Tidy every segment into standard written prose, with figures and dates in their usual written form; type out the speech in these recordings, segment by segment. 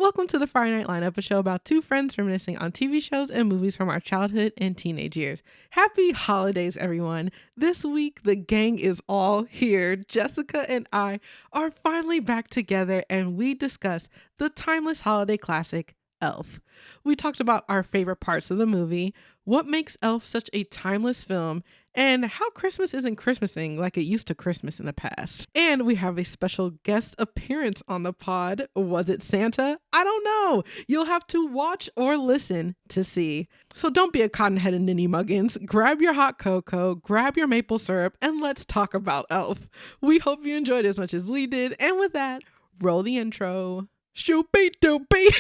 Welcome to the Friday Night Lineup, a show about two friends reminiscing on TV shows and movies from our childhood and teenage years. Happy holidays, everyone. This week, the gang is all here. Jessica and I are finally back together, and we discussed the timeless holiday classic, Elf. We talked about our favorite parts of the movie, what makes Elf such a timeless film, and how Christmas isn't Christmasing like it used to Christmas in the past. And we have a special guest appearance on the pod. Was it Santa? I don't know. You'll have to watch or listen to see. So don't be a cotton-headed ninny muggins. Grab your hot cocoa, grab your maple syrup, and let's talk about Elf. We hope you enjoyed as much as we did. And with that, roll the intro. Shoopy doopy.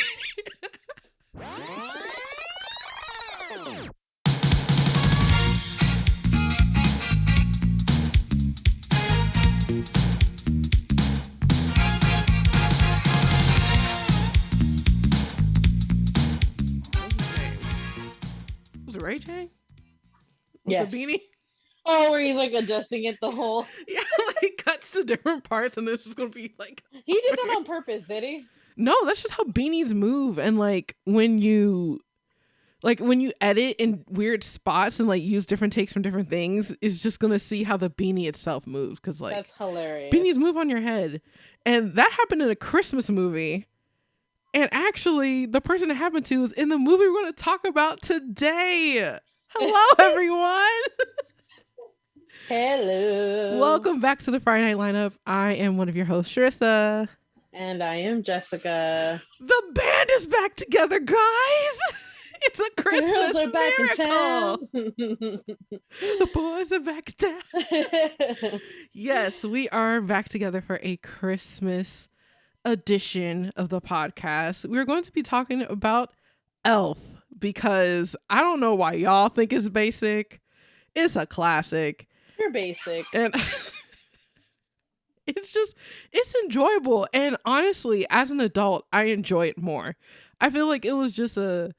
Was it Ray J? Yes. The beanie? Oh, where he's like adjusting it the whole. Yeah, like cuts to different parts and there's just gonna be like. He did that on purpose, did he? No, that's just how beanies move. And like when you edit in weird spots and like use different takes from different things, is just gonna see how the beanie itself moves. Because like that's hilarious. Beanies move on your head. And that happened in a Christmas movie. And actually, the person it happened to is in the movie we're going to talk about today. Hello, everyone. Hello. Welcome back to the Friday Night Lineup. I am one of your hosts, Sharissa. And I am Jessica. The band is back together, guys. It's a Christmas are back miracle. in town. The boys are back in town. Yes, we are back together for a Christmas edition of the podcast. We're going to be talking about Elf because I don't know why y'all think it's basic. It's a classic. You're basic. And it's enjoyable. And honestly, as an adult, I enjoy it more. I feel like it was just a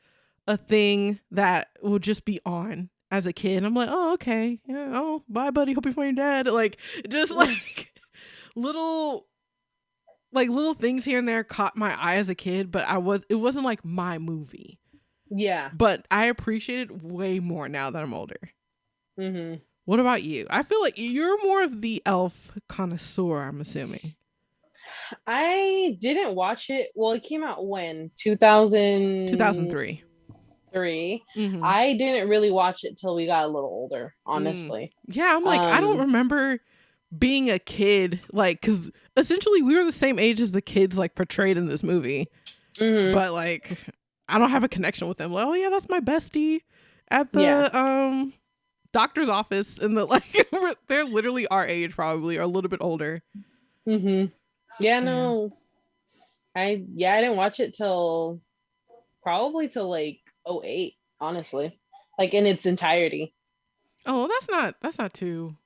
thing that would just be on as a kid. I'm like, oh, okay. Yeah, oh, bye, buddy. Hope you find your dad. Like, just like little things here and there caught my eye as a kid, but it wasn't like my movie. Yeah. But I appreciate it way more now that I'm older. Mm-hmm. What about you? I feel like you're more of the Elf connoisseur, I'm assuming. I didn't watch it. Well, it came out when? 2003. 2003. Mm-hmm. I didn't really watch it till we got a little older, honestly. Yeah, I'm like, I don't remember being a kid, like, because essentially we were the same age as the kids like portrayed in this movie. Mm-hmm. But like, I don't have a connection with them. Like, oh yeah, that's my bestie at the doctor's office, and they're literally our age, probably, or a little bit older. Mm-hmm. Yeah, no. I didn't watch it till probably till like 2008, honestly. Like in its entirety. Oh, that's not too.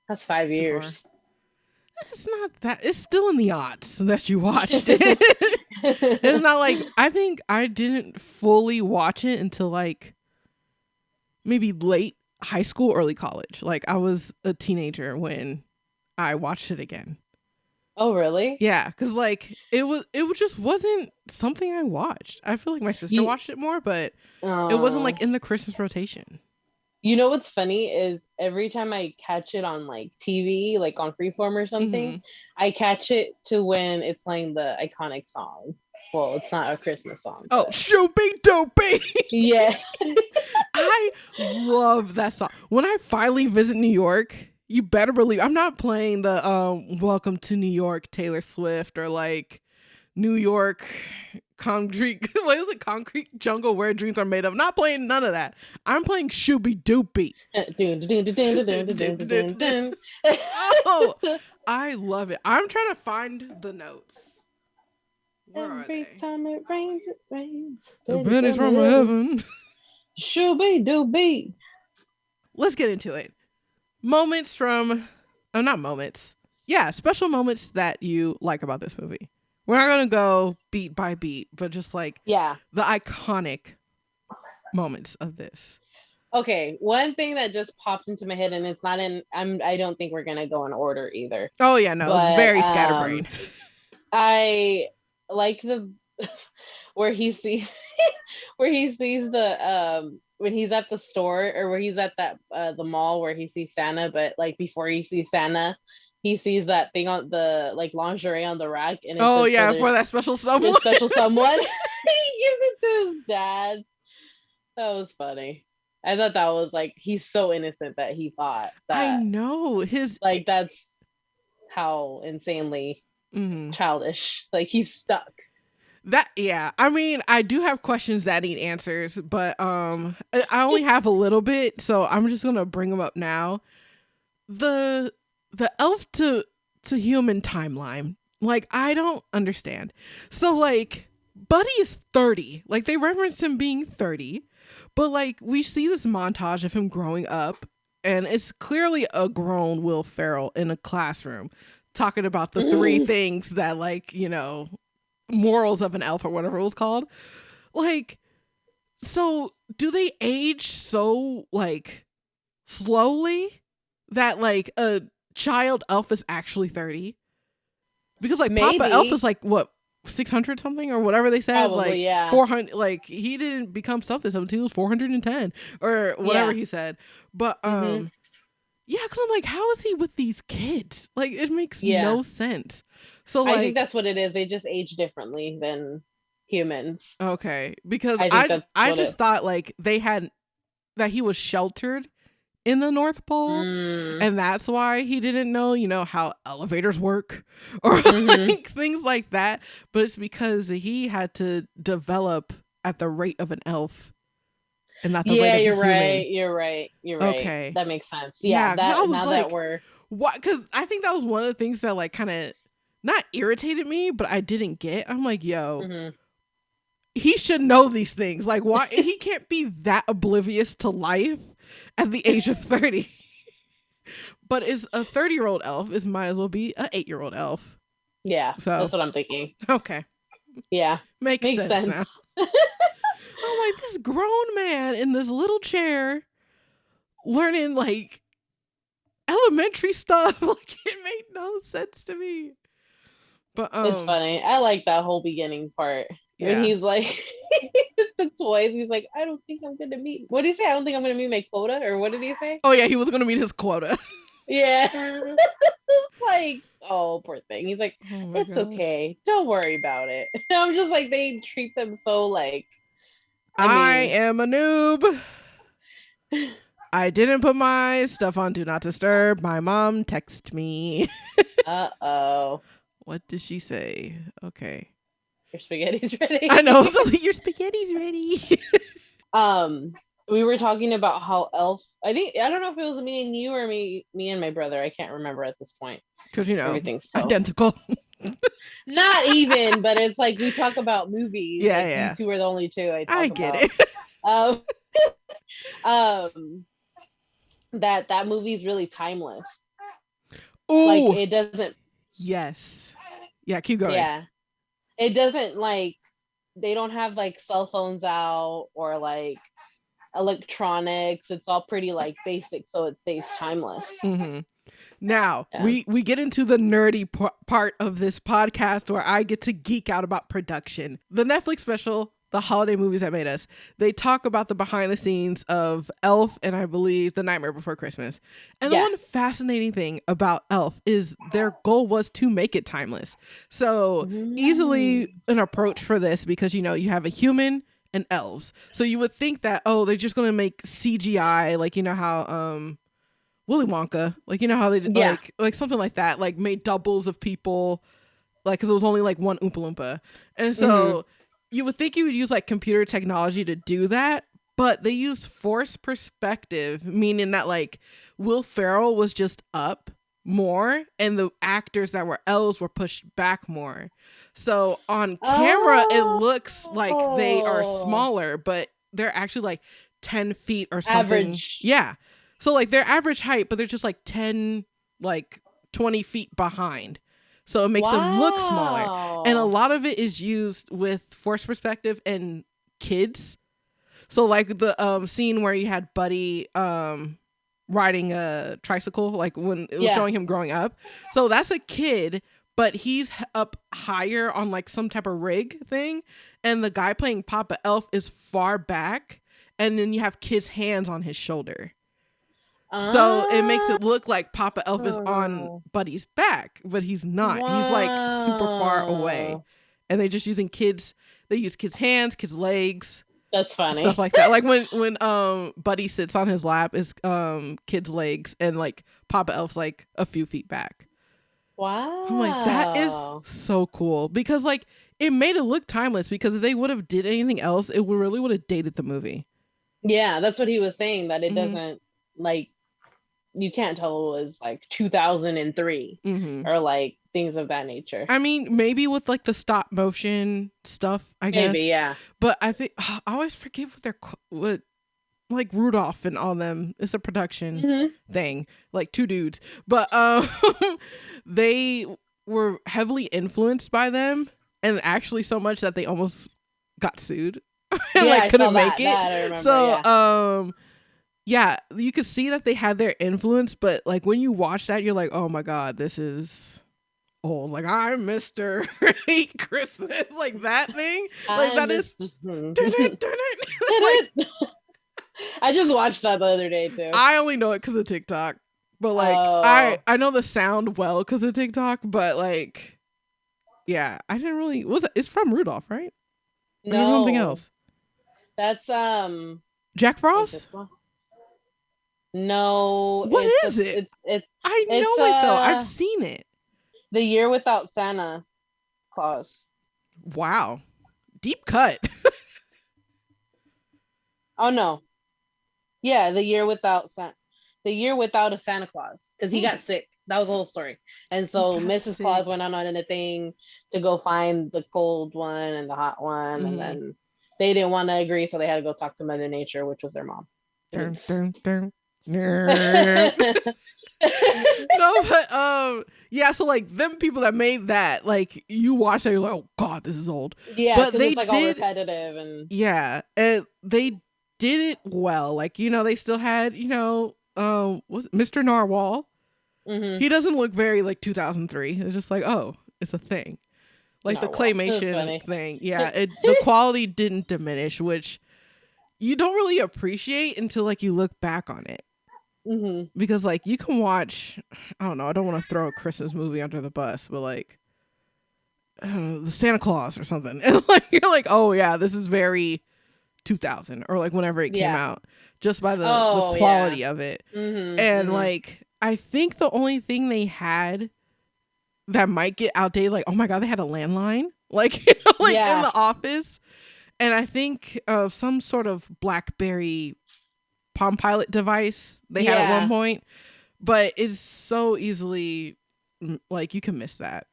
That's 5 years. It's not that. It's still in the aughts that you watched it. It's not like, I think I didn't fully watch it until like maybe late high school, early college. Like I was a teenager when I watched it again. Oh, really? Yeah, because like it just wasn't something I watched. I feel like my sister watched it more, but it wasn't like in the Christmas rotation. You know what's funny is every time I catch it on like TV, like on Freeform or something, mm-hmm. I catch it to when it's playing the iconic song. Well, it's not a Christmas song. Oh, Shoopy Dopey! Yeah. I love that song. When I finally visit New York, you better believe I'm not playing the Welcome to New York Taylor Swift or like New York Concrete, what is it? Concrete Jungle Where Dreams Are Made Of. Not playing none of that. I'm playing Shooby Doopy. Oh, I love it. I'm trying to find the notes. Where Every are they? time it rains, it rains. The pennies from heaven. Shooby Doopy. Let's get into it. Moments from, not moments. Yeah, special moments that you like about this movie. We're not going to go beat by beat, but just like the iconic moments of this. Okay, one thing that just popped into my head, and it's not in, I don't think we're going to go in order either. Oh yeah, no, it's very scatterbrained. I like where he sees where he sees the when he's at the store, or where he's at that the mall where he sees Santa, but like before he sees Santa, he sees that thing on the like lingerie on the rack, and it Oh says yeah, for that special someone. the special someone. He gives it to his dad. That was funny. I thought that was like, he's so innocent that he thought I that, know his like, that's how insanely childish. Like, he's stuck. That yeah, I mean, I do have questions that need answers, but I only have a little bit, so I'm just gonna bring them up now. The elf to human timeline, like, I don't understand. So like, Buddy is 30, like they reference him being 30, but like we see this montage of him growing up, and it's clearly a grown Will Ferrell in a classroom talking about the three things that, like, you know, morals of an elf or whatever it was called. Like, so do they age so like slowly that like a child elf is actually 30? Because like Maybe. Papa Elf is like what, 600 something or whatever they said. Probably, like yeah. 400, like he didn't become something until he was 410 or whatever he said. But yeah, because I'm like, how is he with these kids? Like, it makes no sense. So like, I think that's what it is. They just age differently than humans. Okay, because I just thought like that he was sheltered in the North Pole, and that's why he didn't know, you know, how elevators work or like things like that. But it's because he had to develop at the rate of an elf and not the rate of a human. You're right. Okay, that makes sense. Yeah, because I think that was one of the things that like kind of not irritated me, but I didn't get. I'm like, yo, he should know these things. Like, why he can't be that oblivious to life at the age of 30? But is a 30-year-old elf is might as well be an 8-year-old elf. Yeah, so that's what I'm thinking. Okay. Yeah, makes sense now. I'm like, this grown man in this little chair learning like elementary stuff. Like, it made no sense to me. But it's funny. I like that whole beginning part. Yeah. When he's like the toys, he's like, I don't think I'm gonna meet, what did he say? I don't think I'm gonna meet my quota, or what did he say? Oh yeah, he was gonna meet his quota. Yeah. It's like, oh, poor thing. He's like, it's okay, don't worry about it. And I'm just like, they treat them so like, I am a noob. I didn't put my stuff on Do Not Disturb. My mom texted me. Uh-oh. What did she say? Okay. Your spaghetti's ready. I know. Your spaghetti's ready. We were talking about how elf, I don't know if it was me and you or me and my brother. I can't remember at this point. Because, you know, everything's so identical. Not even, but it's like we talk about movies. Yeah, like, yeah. You two are the only two I get it. That movie's really timeless. Ooh. Like, it doesn't. Yes. Yeah, keep going. Yeah. It doesn't, like, they don't have like cell phones out or like electronics. It's all pretty like basic, so it stays timeless. Now, we get into the nerdy part of this podcast where I get to geek out about production. The Netflix special, The Holiday Movies That Made Us, they talk about the behind the scenes of Elf and I believe The Nightmare Before Christmas. And the one fascinating thing about Elf is their goal was to make it timeless. So easily an approach for this, because, you know, you have a human and elves. So you would think that, oh, they're just going to make CGI, like, you know how Willy Wonka, like, you know how they did like something like that, like made doubles of people, like, because it was only like one Oompa Loompa. And so you would think you would use like computer technology to do that, but they use forced perspective, meaning that like Will Ferrell was just up more and the actors that were elves were pushed back more. So on camera, it looks like they are smaller, but they're actually like 10 feet or something. Average. Yeah. So like their average height, but they're just like 10, like 20 feet behind. So it makes them look smaller. And a lot of it is used with forced perspective and kids. So like the scene where you had Buddy riding a tricycle, like when it was showing him growing up. So that's a kid, but he's up higher on like some type of rig thing, and the guy playing Papa Elf is far back, and then you have Kid's hands on his shoulder. So it makes it look like Papa Elf is on Buddy's back, but he's not. Wow. He's like super far away. And they just using they use Kid's hands, Kid's legs. That's funny. Stuff like that. Like when Buddy sits on his lap is Kid's legs, and like Papa Elf's like a few feet back. Wow. I'm like, that is so cool, because like it made it look timeless, because if they would have did anything else, it really would have dated the movie. Yeah, that's what he was saying, that it doesn't, like, you can't tell it was like 2003 or like things of that nature. I mean, maybe with like the stop motion stuff, I guess. Maybe, yeah. But I think I always forget what like Rudolph and all them. It's a production thing, like two dudes. But they were heavily influenced by them, and actually so much that they almost got sued and like couldn't make it. That I remember, so yeah, you could see that they had their influence, but like when you watch that, you're like, oh my god, this is old. Like, I'm Mr. Hate Christmas, like that thing. Like that is I just watched that the other day too. I only know it because of TikTok, but like I know the sound well because of TikTok, but like yeah, I didn't really. It's from Rudolph, right? Or no, something else. That's Jack Frost. No, what is it? I know it though. I've seen it. The Year Without Santa Claus. Wow, deep cut. Oh no, yeah, The Year Without a Santa Claus, because he got sick. That was the whole story. And so Mrs. Claus went on a thing to go find the cold one and the hot one, and then they didn't want to agree, so they had to go talk to Mother Nature, which was their mom. No, but yeah, so like them people that made that, like you watch that, you're like, oh god, this is old. Yeah, but they it's like all repetitive and and they did it well. Like, you know, they still had, you know, was it Mr. Narwhal? He doesn't look very like 2003. It's just like, oh, it's a thing, like Narwhal. The claymation thing. Yeah, the quality didn't diminish, which you don't really appreciate until like you look back on it. Because like you can watch, I don't know, I don't want to throw a Christmas movie under the bus, but like the Santa Claus or something, and like you're like, oh yeah, this is very 2000 or like whenever it came out, just by the quality of it. And like I think the only thing they had that might get outdated, like, oh my god, they had a landline, like, you know, like in the office, and I think of some sort of BlackBerry Palm Pilot device they had at one point, but it's so easily like you can miss that.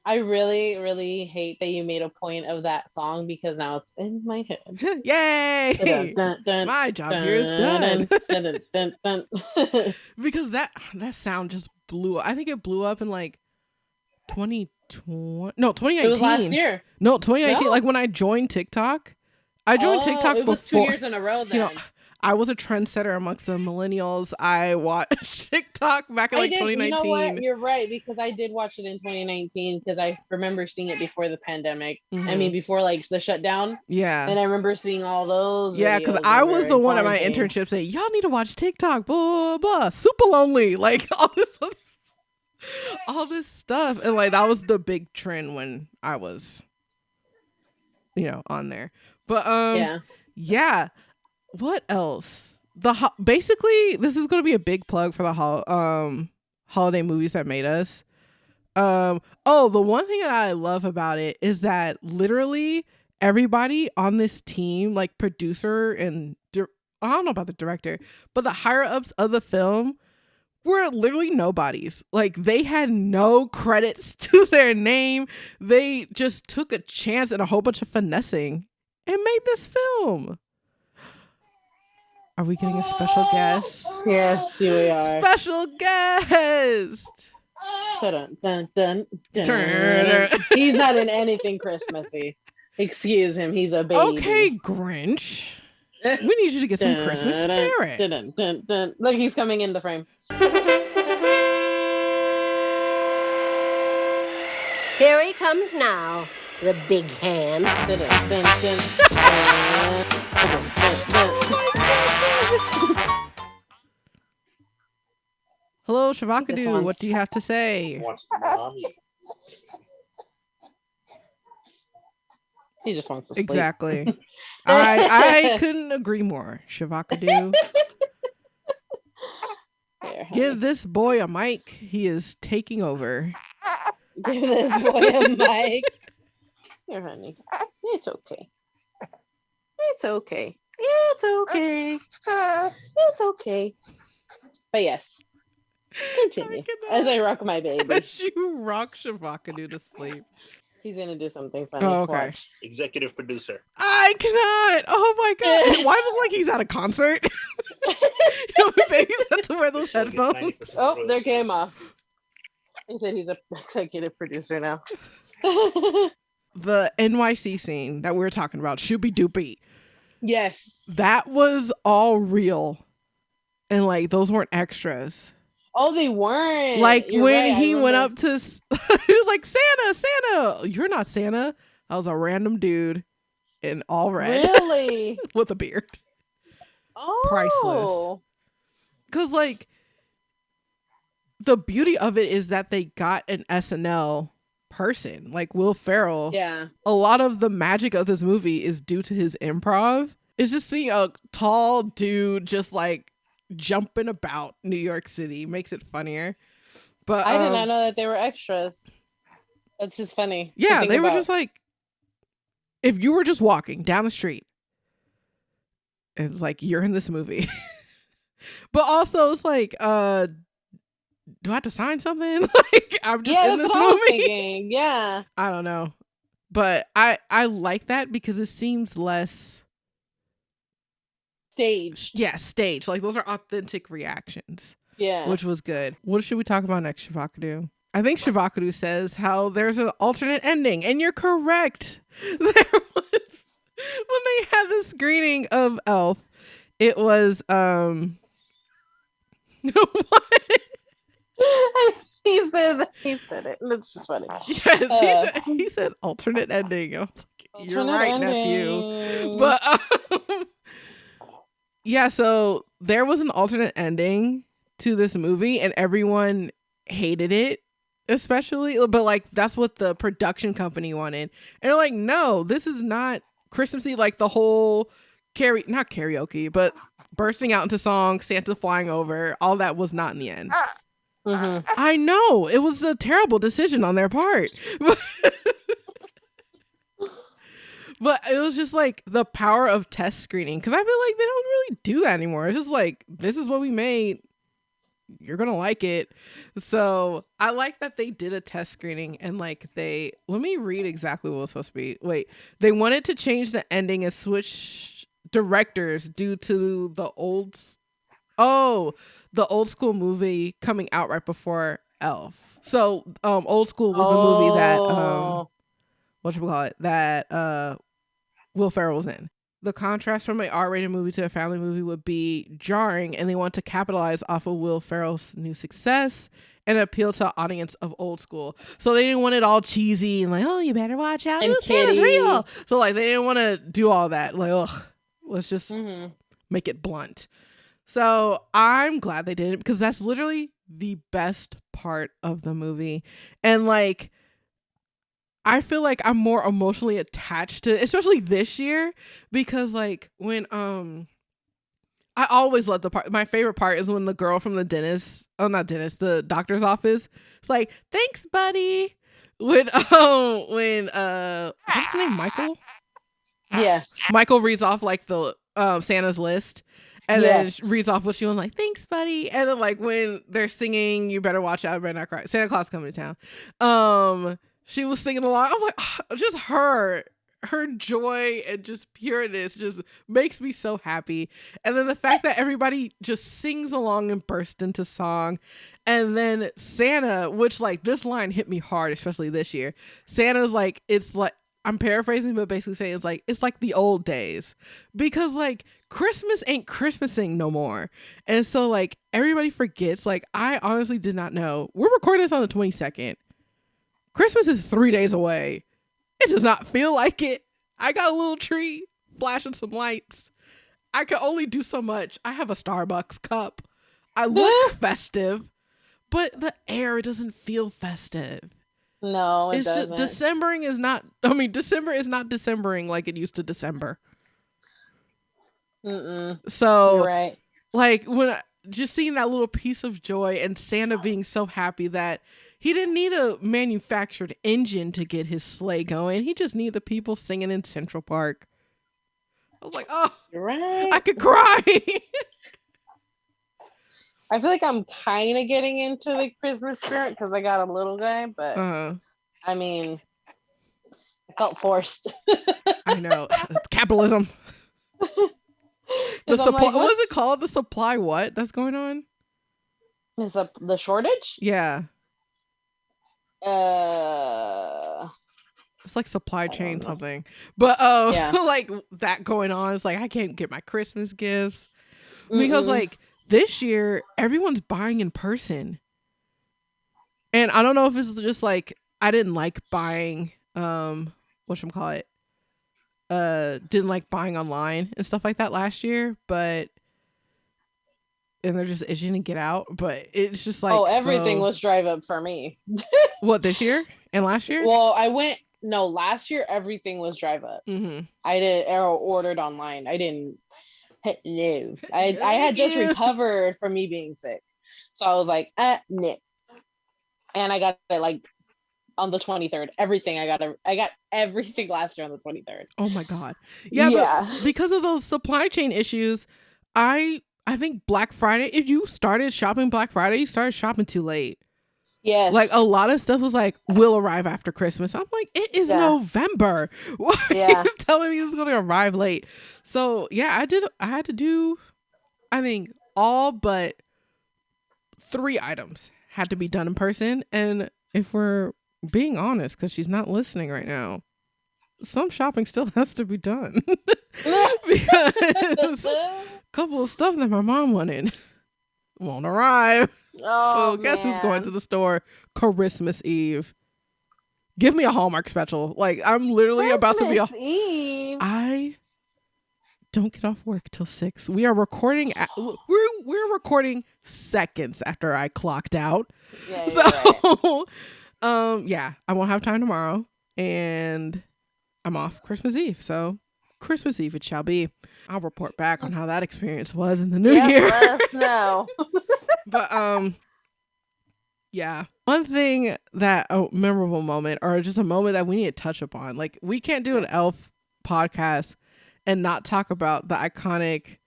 I really, really hate that you made a point of that song, because now it's in my head. Yay! Dun, dun, my job here is done. Because that sound just blew up. I think it blew up in like 2020. No, 2019. It was last year. No, 2019. No? Like when I joined TikTok. I joined TikTok it was before. 2 years in a row then. You know, I was a trendsetter amongst the millennials. I watched TikTok back in 2019. You know what? You're right, because I did watch it in 2019 because I remember seeing it before the pandemic. I mean, before like the shutdown. Yeah. And I remember seeing all those. Yeah, because I was the one at my internship saying, y'all need to watch TikTok, blah, blah, blah, super lonely, like all this stuff. And like that was the big trend when I was, you know, on there. But yeah. What else? Basically, this is going to be a big plug for the holiday movies that made us. The one thing that I love about it is that literally everybody on this team, like producer and I don't know about the director, but the higher ups of the film were literally nobodies. Like they had no credits to their name. They just took a chance and a whole bunch of finessing and made this film. Are we getting a special guest? Yes, here we are. Special guest! Dun, dun, dun, He's not in anything Christmassy. Excuse him, he's a baby. Okay, Grinch. We need you to get some Christmas spirit. Look, he's coming in the frame. Here he comes now, the big hand. Dun, dun, dun, dun. Hello, This Shavakadu. one's- What do you have to say? Wants mommy. He just wants to sleep. Exactly. I couldn't agree more. Shavakadu. Here, honey. Give this boy a mic. He is taking over. Give this boy a mic. Here, honey. It's okay. It's okay. It's okay. It's okay. But yes, continue as I rock my baby. As you rock Shavakadu to sleep. He's gonna do something funny. Oh, okay. Watch. Executive producer. I cannot. Oh my god. Why does it look like he's at a concert? You know, babies have to wear those headphones. Oh, there came off. He said he's a executive producer now. The NYC scene that we were talking about, Shooby Doopy, Yes. that was all real. And like those weren't extras. Oh, they weren't. Like You're when right, I he went remember. up to he was like, Santa, you're not Santa. I was a random dude in all red Really? with a beard. Oh. Priceless. Because like the beauty of it is that they got an SNL person like Will Ferrell. Yeah. A lot of the magic of this movie is due to his improv. It's just seeing a tall dude just like jumping about New York City makes it funnier. But I did not know that they were extras. That's just funny. to yeah, think they were about. just like, if you were just walking down the street, it's like you're in this movie. But also it's like, do I have to sign something? Like I'm just in that's this what I was movie. thinking. Yeah. I don't know. But I like that because it seems less Staged. staged. Like those are authentic reactions. Yeah. Which was good. What should we talk about next, Shavakadu? I think Shavakadu says how there's an alternate ending, and you're correct. There was when they had the screening of Elf, it was what? he said it. That's just funny. Yes, he said alternate ending. I was like, you're Alternate right, nephew. ending. But yeah, so there was an alternate ending to this movie, and everyone hated it, especially. But like, that's what the production company wanted, and they're like, no, this is not Christmassy. Like the whole not karaoke, but bursting out into song, Santa flying over, all that was not in the end. Mhm. I know it was a terrible decision on their part. But it was just like the power of test screening, because I feel like they don't really do that anymore. It's just like, this is what we made, you're gonna like it. So I like that they did a test screening, and like let me read exactly what it was supposed to be. Wait, they wanted to change the ending and switch directors due to the old school movie coming out right before Elf. So Old School was a movie that that Will Ferrell was in. The contrast from an R-rated movie to a family movie would be jarring, and they want to capitalize off of Will Ferrell's new success and appeal to an audience of Old School. So they didn't want it all cheesy and like, oh, you better watch out, And Santa's kitty. real. So like they didn't want to do all that. Like, ugh, let's just Mhm. make it blunt. So I'm glad they did it, because that's literally the best part of the movie. And like, I feel like I'm more emotionally attached to, especially this year, because like when I always love my favorite part is when the girl from the the doctor's office, it's like, thanks, buddy. When what's his name, Michael? Yes. Michael reads off like the Santa's list, and Yes. then reads off what she was like, thanks, buddy. And then like when they're singing You Better Watch Out, Better Not Cry, Santa Claus Coming to Town, she was singing along. I'm like, just her joy and just pureness just makes me so happy. And then the fact that everybody just sings along and burst into song. And then Santa, which like this line hit me hard, especially this year. Santa's like, it's like, I'm paraphrasing, but basically saying it's like the old days, because like Christmas ain't Christmasing no more. And so like everybody forgets. Like I honestly did not know. We're recording this on the 22nd. Christmas is 3 days away. It does not feel like it. I got a little tree, flashing some lights. I can only do so much. I have a Starbucks cup. I look festive, but the air doesn't feel festive. No, it doesn't. December is not Decembering like it used to December. So, you're right. Like, just seeing that little piece of joy and Santa being so happy that he didn't need a manufactured engine to get his sleigh going. He just needed the people singing in Central Park. I was like, oh, you're right. I could cry. I feel like I'm kind of getting into the Christmas spirit because I got a little guy, but I mean, I felt forced. I know. It's capitalism. The supply, what is it called? The supply what that's going on? Is the shortage? Yeah. It's like supply chain something. But yeah. Like that going on. It's like I can't get my Christmas gifts. Because like this year everyone's buying in person. And I don't know if it's just like I didn't like buying whatchamacallit. Didn't like buying online and stuff like that last year, and they're just itching to get out. But it's just like everything was drive up for me. What, this year and last year? Well, last year everything was drive up. I did ordered online. I didn't. No, I had just recovered from me being sick, so I was like, no. And I got it like on the 23rd. Everything I got everything last year on the 23rd. Oh my god. Yeah. But because of those supply chain issues, I think Black Friday, if you started shopping Black Friday, you started shopping too late. Yes. Like a lot of stuff was like, will arrive after Christmas. I'm like, it is November. Why are you telling me it's going to arrive late? So yeah, I had to do, I think all but 3 items had to be done in person. And if we're being honest, because she's not listening right now, some shopping still has to be done. Because a couple of stuff that my mom wanted won't arrive. So guess who's going to the store Christmas Eve? Give me a Hallmark special. Like I'm literally about to be Eve. I don't get off work till 6. We are recording we're recording seconds after I clocked out. Yeah, so right. I won't have time tomorrow and I'm off Christmas Eve. So Christmas Eve it shall be. I'll report back on how that experience was in the new year. Let us know. But yeah, one thing that a memorable moment, or just a moment that we need to touch upon, like we can't do an elf podcast and not talk about the iconic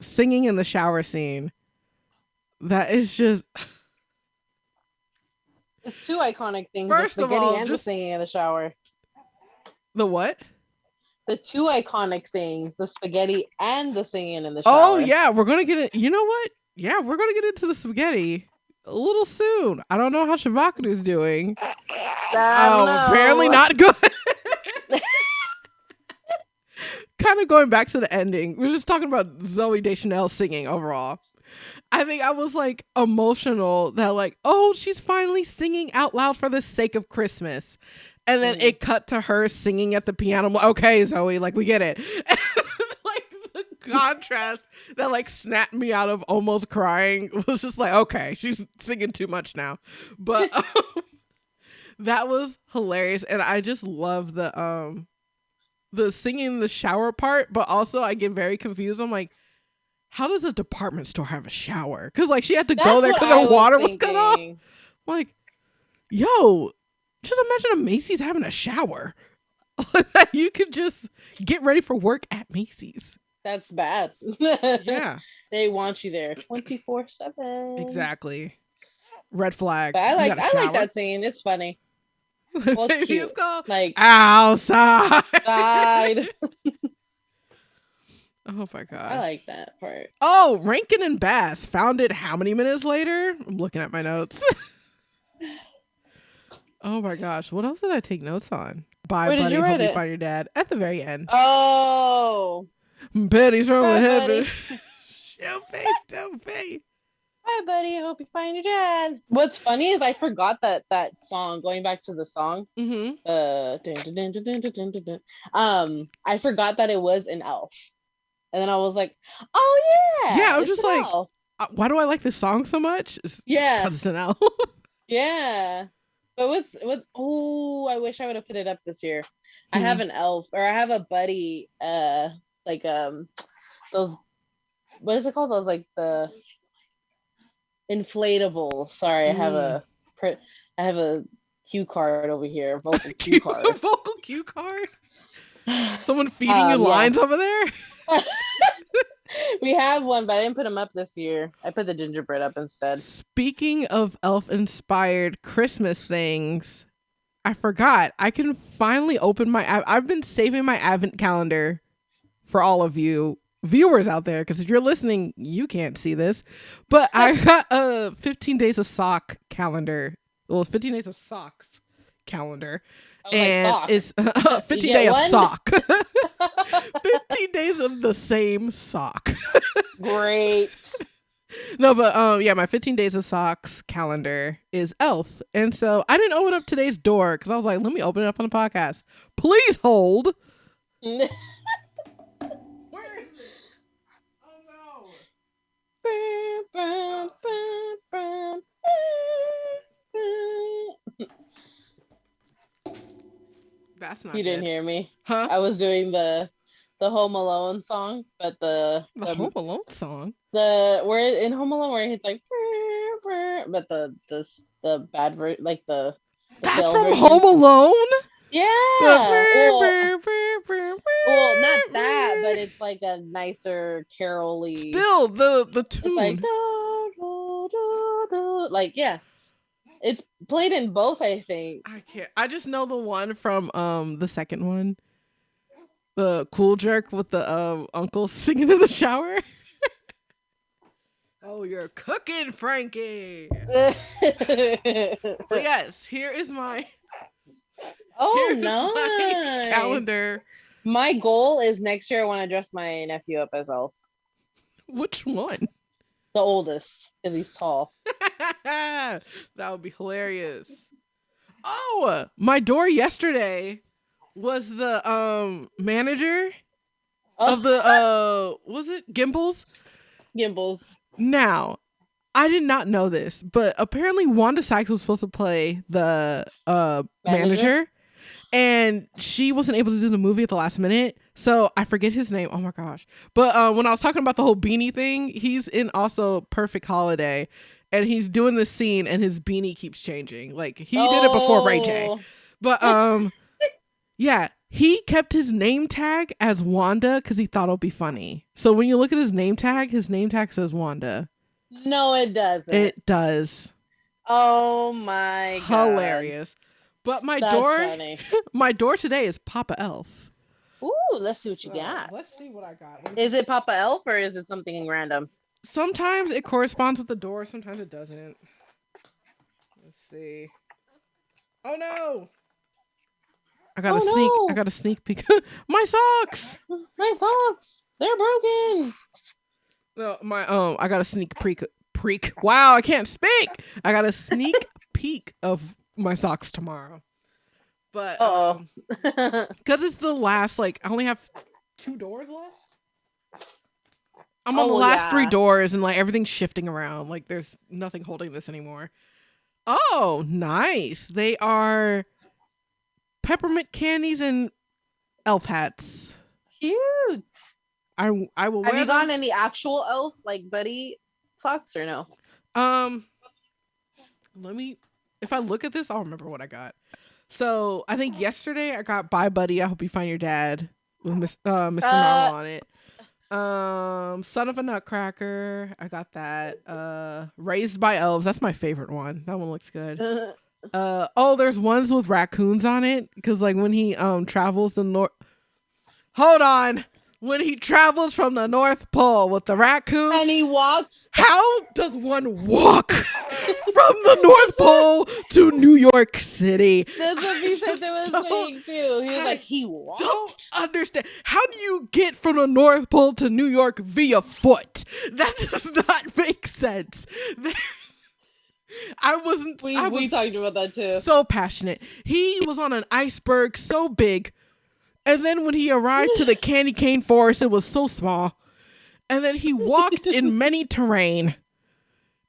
singing in the shower scene. That is just, it's 2 iconic things. First the of all, and just the singing in the shower. The what? The 2 iconic things, the spaghetti and the singing in the shower. Oh yeah, we're gonna get it. You know what? Yeah, we're gonna get into the spaghetti a little soon. I don't know how Shavakadu's doing. Apparently not good. Kind of going back to the ending. We're just talking about Zooey Deschanel singing overall. I think I was like emotional that like, oh, she's finally singing out loud for the sake of Christmas. And then it cut to her singing at the piano. Okay, Zoe, like we get it. Like the contrast that like snapped me out of almost crying was just like, okay, she's singing too much now. But that was hilarious. And I just love the singing in the shower part, but also I get very confused. I'm like, how does a department store have a shower? Because like she had to go there because her water was cut off. I'm like, yo, just imagine a Macy's having a shower. You could just get ready for work at Macy's. That's bad. Yeah. They want you there 24/7. Exactly. Red flag. But I like that scene. It's funny. Well, it's cute. It's called like outside. Oh my god. I like that part. Oh, Rankin and Bass found it how many minutes later? I'm looking at my notes. Oh my gosh. What else did I take notes on? Bye, Where buddy. Did you Hope write you find your dad. At the very end. Oh. Pennies from heaven. She'll pay. Hi, buddy. I hope you find your dad. What's funny is I forgot that song. Going back to the song, Mm-hmm. I forgot that it was an elf, and then I was like, oh Yeah, yeah, I was it's just an like, elf. why do I like this song so much? It's Yeah, because it's an L. yeah. But what's oh, I wish I would have put it up this year. I have an elf, or I have a buddy. Like those, what is it called? Those like the inflatables. Sorry, I have a cue card over here, vocal cue card. Vocal cue card. Someone feeding you lines over there. We have one, but I didn't put them up this year. I put the gingerbread up instead. Speaking of elf-inspired Christmas things, I forgot. I can finally open my app. I've been saving my advent calendar for all of you viewers out there, because if you're listening, you can't see this. But I got a 15 days of sock calendar. Well, 15 days of socks calendar. And like it's 15 days of sock. 15 days of the same sock. Great. No, but yeah, my 15 days of socks calendar is elf. And so I didn't open up today's door because I was like, let me open it up on the podcast. Please hold. Where is it? Oh no. That's not You didn't good. hear me. Huh? I was doing the Home Alone song, but the Home Alone song. Where in Home Alone where he's like, but the bad version, like the That's from version. Home Alone. Yeah. Well, not that, but it's like a nicer carol-y. Still the tune. It's like like yeah. It's played in both, I think. I can't. I just know the one from the second one. The Cool Jerk with the uncle singing in the shower. Oh, you're cooking, Frankie. But yes, here is my nice calendar. My goal is next year I want to dress my nephew up as elf. Which one? The oldest, because he's tall. That would be hilarious. Oh, my door yesterday was the manager of the was it Gimbals? Now, I did not know this, but apparently Wanda Sykes was supposed to play the manager, and she wasn't able to do the movie at the last minute. So I forget his name. Oh my gosh. But when I was talking about the whole beanie thing, he's in also Perfect Holiday, and he's doing this scene and his beanie keeps changing. Like he did it before Ray J. But yeah, he kept his name tag as Wanda because he thought it'll be funny. So when you look at his name tag says Wanda. No, it doesn't. It does. Oh my god. Hilarious. But my funny. My door today is Papa Elf. Ooh, let's see what you got. Let's see what I got. Is it Papa Elf or is it something random? Sometimes it corresponds with the door, sometimes it doesn't. Let's see. Oh no! I got a sneak peek. My socks! My socks! They're broken! No, I got a sneak peek. Wow, I can't speak! I got a sneak peek of my socks tomorrow. But because it's the last, like, I only have 2 doors left. I'm on the last 3 doors and like everything's shifting around. Like there's nothing holding this anymore. Oh, nice. They are peppermint candies and elf hats. Cute. I will wear Have you gotten any actual elf like buddy socks or no? If I look at this, I'll remember what I got. So I think yesterday I got Bye Buddy, I Hope You Find Your Dad with Mr. Normal on it. Son of a Nutcracker, I got that. Raised by Elves, that's my favorite one. That one looks good. There's ones with raccoons on it because like when he travels the north. Hold on, when he travels from the North Pole with the raccoon. And he walks. How does one walk from the North Pole to New York City? That's what he said they was saying too. He was like, he walked. Don't understand. How do you get from the North Pole to New York via foot? That does not make sense. We talked about that too. So passionate. He was on an iceberg so big. And then when he arrived to the candy cane forest, it was so small. And then he walked in many terrain.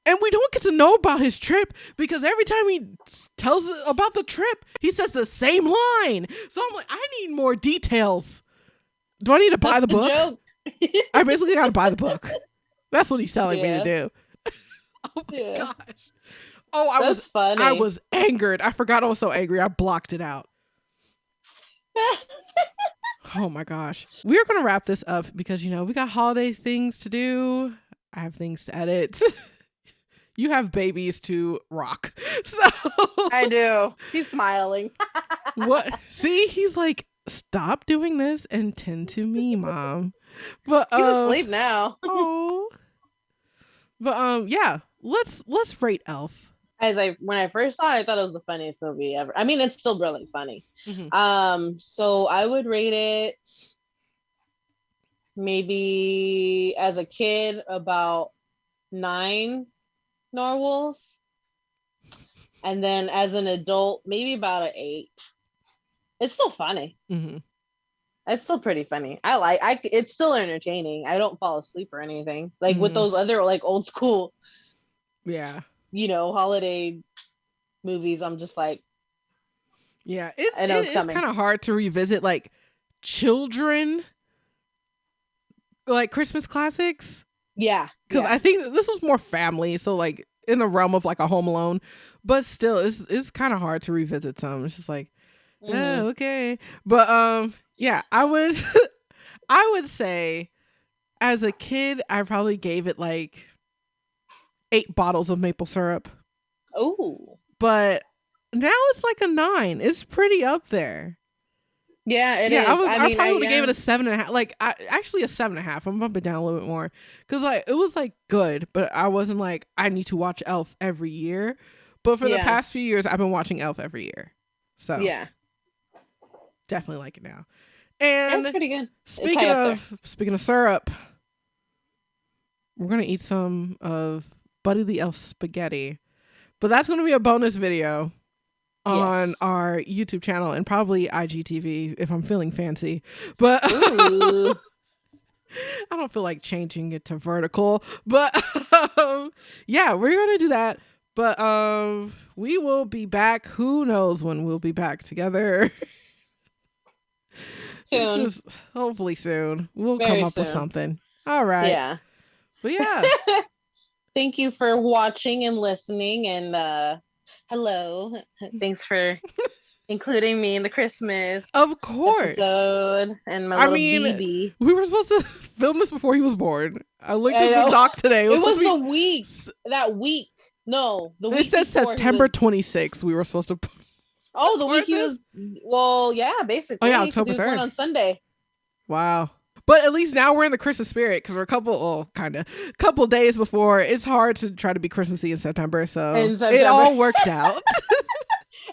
And we don't get to know about his trip because every time he tells us about the trip, he says the same line. So I'm like, I need more details. Do I need to buy the book? Joke. I basically got to buy the book. That's what he's telling me to do. Oh my gosh. Oh, That's funny. I was angered. I forgot I was so angry. I blocked it out. Oh my gosh. We're going to wrap this up because, we got holiday things to do. I have things to edit. You have babies to rock. So I do. He's smiling. What? See, he's like, stop doing this and tend to me, Mom. But He's asleep now. Oh. But yeah, let's rate Elf. When I first saw it, I thought it was the funniest movie ever. I mean, it's still really funny. Mm-hmm. So I would rate it maybe as a kid about 9 narwhals, and then as an adult maybe about an 8. It's still funny. Mm-hmm. It's still pretty funny. It's still entertaining. I don't fall asleep or anything like with those other like old school holiday movies. I'm just like, yeah, I know it's coming. Kind of hard to revisit like children like Christmas classics. Yeah, because I think this was more family, so like in the realm of like a Home Alone, but still it's kind of hard to revisit some. It's just like, oh, okay. But yeah, I would say as a kid I probably gave it like 8 bottles of maple syrup. Oh, but now it's like a 9. It's pretty up there. Yeah, it is. I probably would have gave it a 7.5. Like, actually a 7.5. I'm bumping down a little bit more because like it was like good, but I wasn't like I need to watch Elf every year. But for the past few years, I've been watching Elf every year. So yeah, definitely like it now. And that's pretty good. Speaking of syrup, we're gonna eat some of Buddy the Elf spaghetti, but that's gonna be a bonus video on our YouTube channel and probably IGTV if I'm feeling fancy. But I don't feel like changing it to vertical. But yeah, we're gonna do that. But we will be back. Who knows when we'll be back together? Soon. Hopefully soon. We'll Very come up with something. All right. Yeah. But yeah. Thank you for watching and listening, and hello. Thanks for including me in the Christmas episode and my little baby. We were supposed to film this before he was born. I looked at the doc today. It was the week. That week. No, the week. It says September 26th. We were supposed to. Oh, the week he was. Well, yeah, basically. Oh yeah, October 3rd. He was born on Sunday. Wow. But at least now we're in the Christmas spirit because we're a couple days before. It's hard to try to be Christmassy in September, so it all worked out.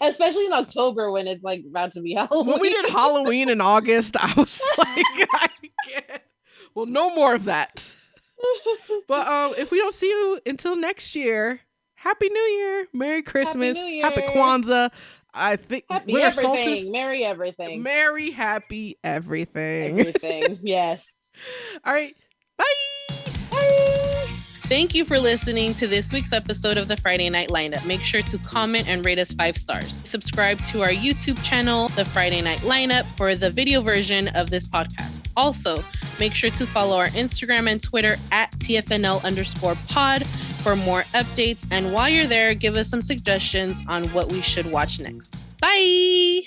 Especially in October when it's like about to be Halloween. When we did Halloween in August, I was just like, I can't. Well, no more of that. But if we don't see you until next year, Happy New Year, Merry Christmas, Happy Kwanzaa. I think happy everything. Solstice, Merry everything. Merry happy everything. Everything. Yes. All right. Bye. Bye. Thank you for listening to this week's episode of the Friday Night Lineup. Make sure to comment and rate us 5 stars. Subscribe to our YouTube channel, The Friday Night Lineup, for the video version of this podcast. Also, make sure to follow our Instagram and Twitter at TFNL_pod for more updates. And while you're there, give us some suggestions on what we should watch next. Bye!